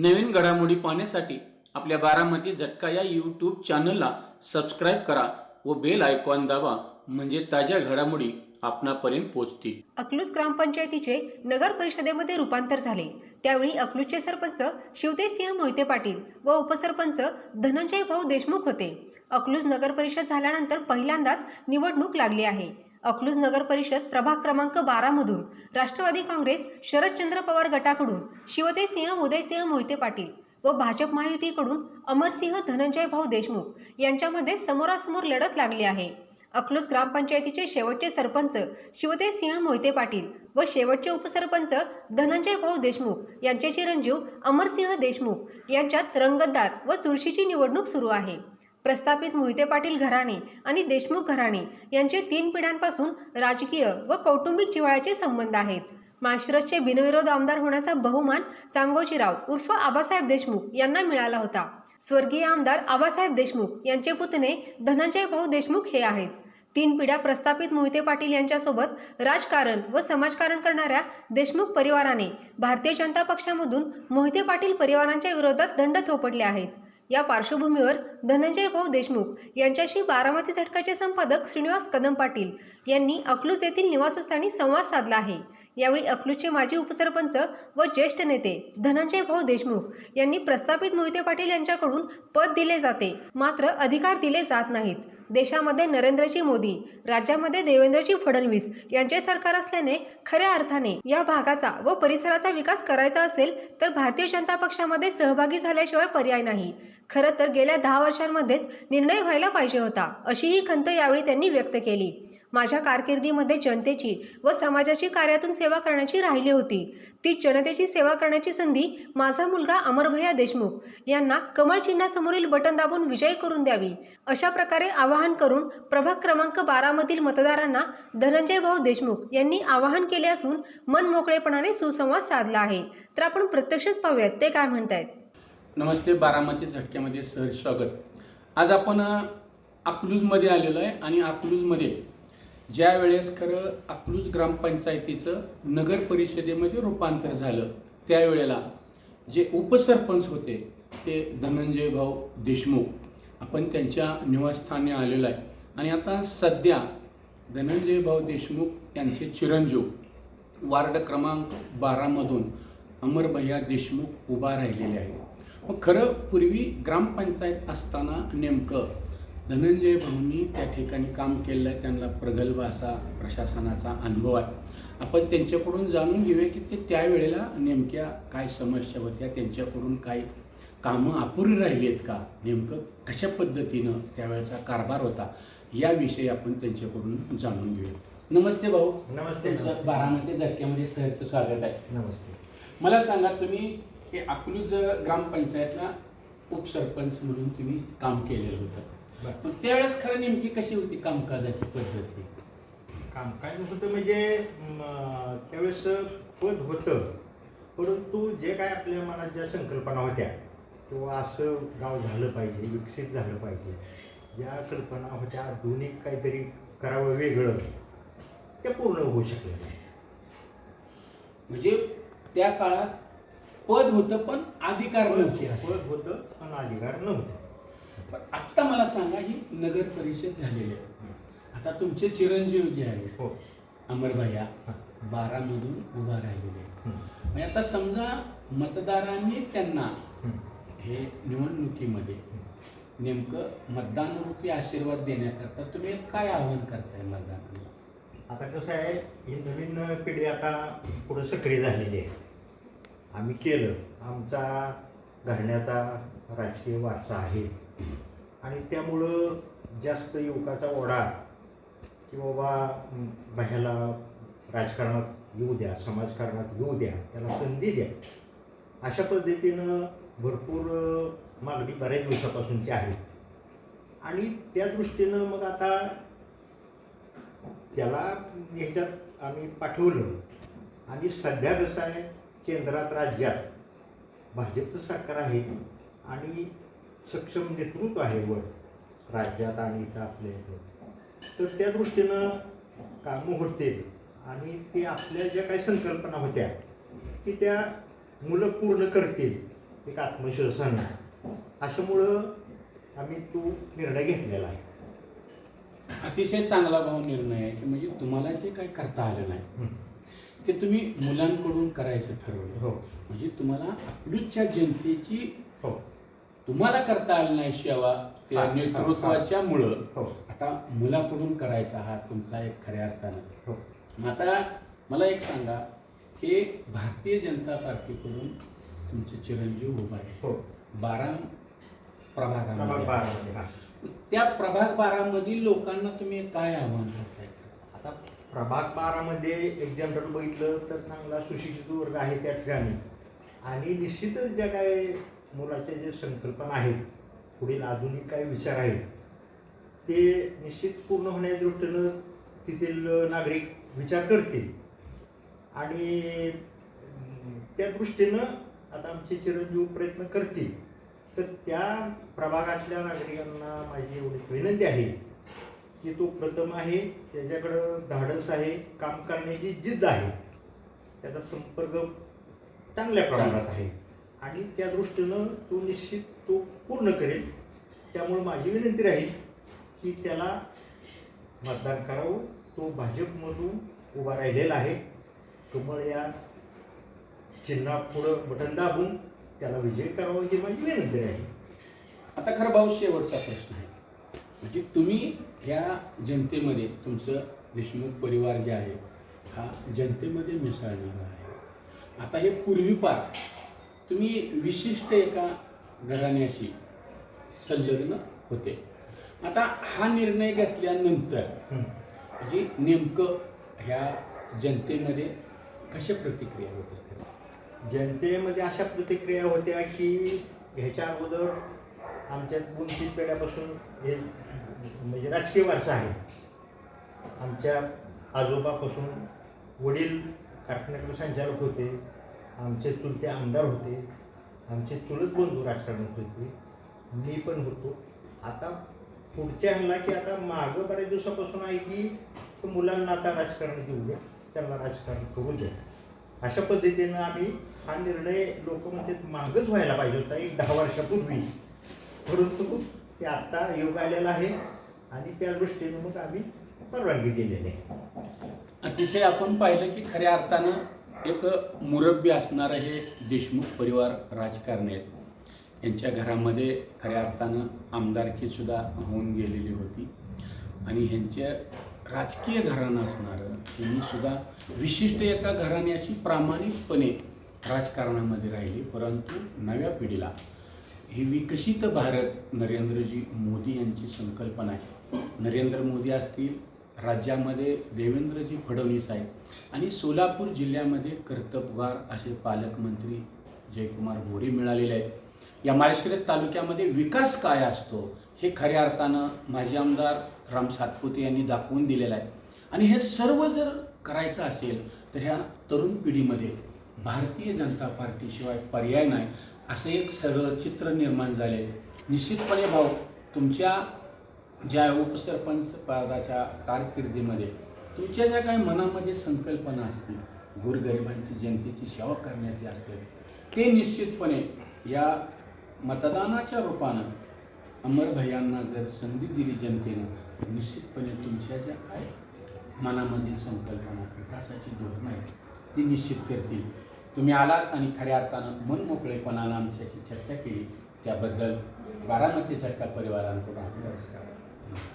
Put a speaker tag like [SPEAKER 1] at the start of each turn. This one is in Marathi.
[SPEAKER 1] नवीन घडामोडी पाहण्यासाठी आपल्या बारामती झटका या यूट्यूब चॅनलला सबस्क्राईब करा व बेल आयकॉन दाबा म्हणजे ताज्या घडामोडी आपणापर्यंत पोहोचतील।
[SPEAKER 2] अकलूज ग्रामपंचायतीचे नगर परिषदेमध्ये रूपांतर झाले। त्यावेळी अकलूजचे सरपंच शिवतेसिंह मोहिते पाटील व उपसरपंच धनंजय भाऊ देशमुख होते। अकलूज नगर परिषद झाल्यानंतर पहिल्यांदाच निवडणूक लागली आहे। अकलूज नगर परिषद प्रभाग क्रमांक 12 मधून राष्ट्रवादी काँग्रेस शरदचंद्र पवार गटाकडून शिवतेसिंह उदयसिंह मोहिते पाटील व भाजप महायुतीकडून अमरसिंह धनंजय भाऊ देशमुख यांच्यामध्ये समोरासमोर लढत लागली आहे। अकलूज ग्रामपंचायतीचे शेवटचे सरपंच शिवतेसिंह मोहिते पाटील व शेवटचे उपसरपंच धनंजय भाऊ देशमुख यांचे चिरंजीव अमरसिंह देशमुख यांच्यात रंगतदार व चुरशीची निवडणूक सुरू आहे। प्रस्थापित मोहिते पाटील घराणे आणि देशमुख घराणे यांचे 3 पिढ्यांपासून राजकीय व कौटुंबिक जिव्हाळ्याचे संबंध आहेत। माळशिरसचे बिनविरोध आमदार होण्याचा बहुमान चांगोजीराव उर्फ आबासाहेब देशमुख यांना मिळाला होता। स्वर्गीय आमदार आबासाहेब देशमुख यांचे पुतणे धनंजय भाऊ देशमुख हे आहेत। 3 पिढ्या प्रस्थापित मोहिते पाटील यांच्यासोबत राजकारण व समाजकारण करणाऱ्या देशमुख परिवाराने भारतीय जनता पक्षामधून मोहिते पाटील परिवारांच्या विरोधात दंड थोपटले आहेत। या पार्श्वभूमीवर धनंजय भाऊ देशमुख यांच्याशी बारामती झटकाचे संपादक श्रीनिवास कदम पाटील यांनी अकलूज येथील निवासस्थानी संवाद साधला आहे। यावेळी अकलूजचे माजी उपसरपंच व ज्येष्ठ नेते धनंजय भाऊ देशमुख यांनी प्रस्थापित मोहिते पाटील यांच्याकडून पद दिले जाते मात्र अधिकार दिले जात नाहीत। देशामध्ये नरेंद्रजी मोदी, राज्यामध्ये देवेंद्रजी फडणवीस यांचे सरकार असल्याने खऱ्या अर्थाने या भागाचा व परिसराचा विकास करायचा असेल तर भारतीय जनता पक्षामध्ये सहभागी झाल्याशिवाय पर्याय नाही। खरं तर गेल्या 10 वर्षांमध्येच निर्णय व्हायला पाहिजे होता, अशी ही खंत यावेळी त्यांनी व्यक्त केली। माझ्या कारकिर्दीमध्ये जनतेची व समाजाची कार्यातून सेवा करण्याची राहिली होती। ती जनतेची सेवा करण्याची संधी माझा मुलगा अमरभैया देशमुख यांना कमळ चिन्हासमोरील बटन दाबून विजयी करून द्यावी, अशा प्रकारे आवाहन करून प्रभाग क्रमांक 12 मधील मतदारांना धनंजय भाऊ देशमुख यांनी आवाहन केले असून मन मोकळेपणाने सुसंवाद साधला आहे। तर आपण प्रत्यक्षच पाहूयात ते काय म्हणतायत।
[SPEAKER 1] नमस्ते, बारामती झटक्यामध्ये सहर्ष स्वागत। आज आपण अकलूजमध्ये आलेलो आहे आणि अकलूजमध्ये ज्या वेळेस खरं अकलूज ग्रामपंचायतीचं नगर परिषदेमध्ये रूपांतर झालं त्यावेळेला जे उपसरपंच होते ते धनंजय भाऊ देशमुख, आपण त्यांच्या निवासस्थानी आलेलो आहे आणि आता सध्या धनंजय भाऊ देशमुख यांचे चिरंजीव वार्ड क्रमांक 12 मधून अमरभैया देशमुख उभा राहिलेले आहेत। मग खरं पूर्वी ग्रामपंचायत असताना नेमकं धनंजय भाऊंनी त्या ठिकाणी काम केलं आहे, त्यांना प्रगल्भ असा प्रशासनाचा अनुभव आहे। आपण त्यांच्याकडून जाणून घेऊया की ते त्यावेळेला नेमक्या काय समस्या होत्या, त्यांच्याकडून काय कामं अपुरी राहिली आहेत का, नेमकं कशा पद्धतीनं त्यावेळेचा कारभार होता, याविषयी आपण त्यांच्याकडून जाणून घेऊया। नमस्ते भाऊ।
[SPEAKER 3] नमस्ते।
[SPEAKER 1] बारामती झटक्यामध्ये सहर्ष स्वागत आहे।
[SPEAKER 3] नमस्ते।
[SPEAKER 1] मला सांगा, तुम्ही हे अकलूज ग्रामपंचायतला उपसरपंच म्हणून तुम्ही काम केलेलं होतं, पण त्यावेळेस खरं नेमकी कशी होती कामकाजाची पद्धती?
[SPEAKER 3] कामकाज होतं म्हणजे त्यावेळेस पद होतं, परंतु जे काय आपल्या मनात ज्या संकल्पना होत्या किंवा असं गाव झालं पाहिजे, विकसित झालं पाहिजे, ज्या कल्पना होत्या आधुनिक काहीतरी करावं वेगळं, ते पूर्ण होऊ शकले नाही।
[SPEAKER 1] म्हणजे त्या काळात पद होतं पण अधिकार नव्हते।
[SPEAKER 3] पद होतं पण अधिकार नव्हते।
[SPEAKER 1] पण आत्ता मला सांगा, ही नगर परिषद झालेली आहे, आता तुमचे चिरंजीव जे आहे
[SPEAKER 3] हो
[SPEAKER 1] अमरभैया 12 मधून उभा राहिलेले म्हणजे आता समजा मतदारांनी त्यांना हे निवडणुकीमध्ये नेमकं मतदानरूपी आशीर्वाद देण्याकरता तुम्ही काय आवाहन करताय मतदारांना?
[SPEAKER 3] आता कसं आहे, ही नवीन पिढी आता पुढं सक्रिय झालेली आहे। आम्ही केलं, आमचा घराण्याचा राजकीय वारसा आहे आणि त्यामुळं जास्त युवकाचा ओढा की बाबा बाह्याला राजकारणात येऊ द्या, समाजकारणात येऊ द्या, त्याला संधी द्या, अशा पद्धतीनं भरपूर मागणी बऱ्याच दिवसापासूनची आहे आणि त्या दृष्टीनं मग आता त्याला ह्याच्यात आम्ही पाठवलं आणि सध्या कसं आहे, केंद्रात राज्यात भाजपचं सरकार आहे आणि सक्षम नेतृत्व आहे वर राज्यात आणि इथं आपल्या इथं, तर त्या दृष्टीनं कामं होते आणि ते आपल्या ज्या काही संकल्पना होत्या की त्या मुलं पूर्ण करतील एक आत्मविश्वासन अशामुळं आम्ही तो निर्णय घेतलेला आहे.
[SPEAKER 1] अतिशय चांगला भाऊ निर्णय आहे की म्हणजे तुम्हाला जे काही करता आलं नाही ते तुम्ही मुलांकडून करायचं ठरवलं.
[SPEAKER 3] हो
[SPEAKER 1] म्हणजे तुम्हाला अकलूजच्या जनतेची
[SPEAKER 3] हो
[SPEAKER 1] तुम्हाला करता आलं नाही सेवा त्या
[SPEAKER 3] हा,
[SPEAKER 1] नेतृत्वाच्या मुळं
[SPEAKER 3] हो
[SPEAKER 1] आता मुलाकडून करायचा हा तुमचा एक खऱ्या अर्थानं.
[SPEAKER 3] हो
[SPEAKER 1] आता मला एक सांगा की भारतीय जनता पार्टीकडून तुमचे चिरंजीव उभा आहे
[SPEAKER 3] हो
[SPEAKER 1] 12
[SPEAKER 3] प्रभाग
[SPEAKER 1] प्रभागामध्ये.
[SPEAKER 3] 12 हा.
[SPEAKER 1] त्या प्रभाग 12 लोकांना तुम्ही काय आव्हान करताय?
[SPEAKER 3] आता प्रभाग 12 एक जनरल बघितलं तर चांगला सुशिक्षित वर्ग आहे त्या ठिकाणी आणि निश्चितच ज्या काही मुलाच्या जे संकल्पना आहेत पुढील आधुनिक काही विचार आहेत ते निश्चित पूर्ण होण्याच्या दृष्टीनं तेथील नागरिक विचार करतील आणि त्या दृष्टीनं आता आमचे चिरंजीव प्रयत्न करतील. तर त्या प्रभागातल्या नागरिकांना माझी एवढी विनंती आहे की तो प्रथम आहे, त्याच्याकडं धाडस आहे, काम करण्याची जिद्द आहे, त्याचा संपर्क चांगल्या प्रमाणात आहे आणि त्या दृष्टीनं तो निश्चित तो पूर्ण करेल. त्यामुळे माझी विनंती राहील की त्याला मतदान करावं. तो भाजपमधून उभा राहिलेला आहे. कमळ या चिन्हापुढं बटन दाबून त्याला विजय करावा ही माझी विनंती राहील.
[SPEAKER 1] आता खरं भाऊ शेवटचा प्रश्न आहे म्हणजे तुम्ही ह्या जनतेमध्ये तुमचं देशमुख परिवार जे आहे हा जनतेमध्ये मिसळणारा आहे. आता हे पूर्वीपार तुम्ही विशिष्ट एका घराण्याशी संलग्न होते. आता हा निर्णय घेतल्यानंतर म्हणजे नेमकं ह्या जनतेमध्ये कशा प्रतिक्रिया होतात?
[SPEAKER 3] जनतेमध्ये अशा प्रतिक्रिया होत्या की ह्याच्या अगोदर आमच्यात 2-3 पिढ्यापासून हे म्हणजे राजकीय वारसा आहे. आमच्या आजोबापासून वडील कारखान्याकडे संचालक होते, आमचे चुलते आमदार होते, आमचे चुलत बंधू राजकारणात होते, मी पण होतो. आता पुढच्या ह्याला की आता मागं बऱ्याच दिवसापासून आहे की मुलांना आता राजकारण देऊ द्या, त्यांना राजकारण करू द्या. अशा पद्धतीनं आम्ही हा निर्णय लोक म्हणतात मागच व्हायला पाहिजे होता एक 10 वर्षापूर्वी, परंतु ते आत्ता योग आलेला आहे आणि त्या दृष्टीनं मग आम्ही परवानगी दिलेली आहे.
[SPEAKER 1] अतिशय आपण पाहिलं की खऱ्या अर्थानं एक मुरब्बी असणारं हे देशमुख परिवार राजकारणी आहेत. यांच्या घरामध्ये खऱ्या अर्थानं आमदारकीसुद्धा होऊन गेलेली होती आणि ह्यांच्या राजकीय घराणं असणारं यांनीसुद्धा विशिष्ट एका घराण्याशी प्रामाणिकपणे राजकारणामध्ये राहिली. परंतु नव्या पिढीला ही विकसित भारत नरेंद्रजी मोदी यांची संकल्पना आहे. नरेंद्र मोदी असतील, राज्यामध्ये देवेंद्रजी फडणवीस आहेत आणि सोलापूर जिल्ह्यामध्ये कर्तबगार असे पालकमंत्री जयकुमार गोरे मिळालेले आहेत. या माळशिरस तालुक्यामध्ये विकास काय असतो हे खऱ्या अर्थानं माजी आमदार राम सातपुते यांनी दाखवून दिलेलं आहे. आणि हे सर्व जर करायचं असेल तर ह्या तरुण पिढीमध्ये भारतीय जनता पार्टीशिवाय पर्याय नाही असं एक सरळ चित्र निर्माण झाले. निश्चितपणे भाऊ तुमच्या ज्या उपसरपंच पदाच्या कारकिर्दीमध्ये तुमच्या ज्या काही मनामध्ये संकल्पना असतील गोरगरिबांची जनतेची सेवा करण्याची असतील ते निश्चितपणे या मतदानाच्या रूपानं अमर भैयांना जर संधी दिली जनतेनं तर निश्चितपणे तुमच्या ज्या काय मनामधील संकल्पना विकासाची धोरणं आहेत ती निश्चित करतील. तुम्ही आलात आणि खऱ्या अर्थानं मन मोकळेपणानं आमच्याशी चर्चा केली त्याबद्दल बारामती झटका परिवारांकडून नमस्कार.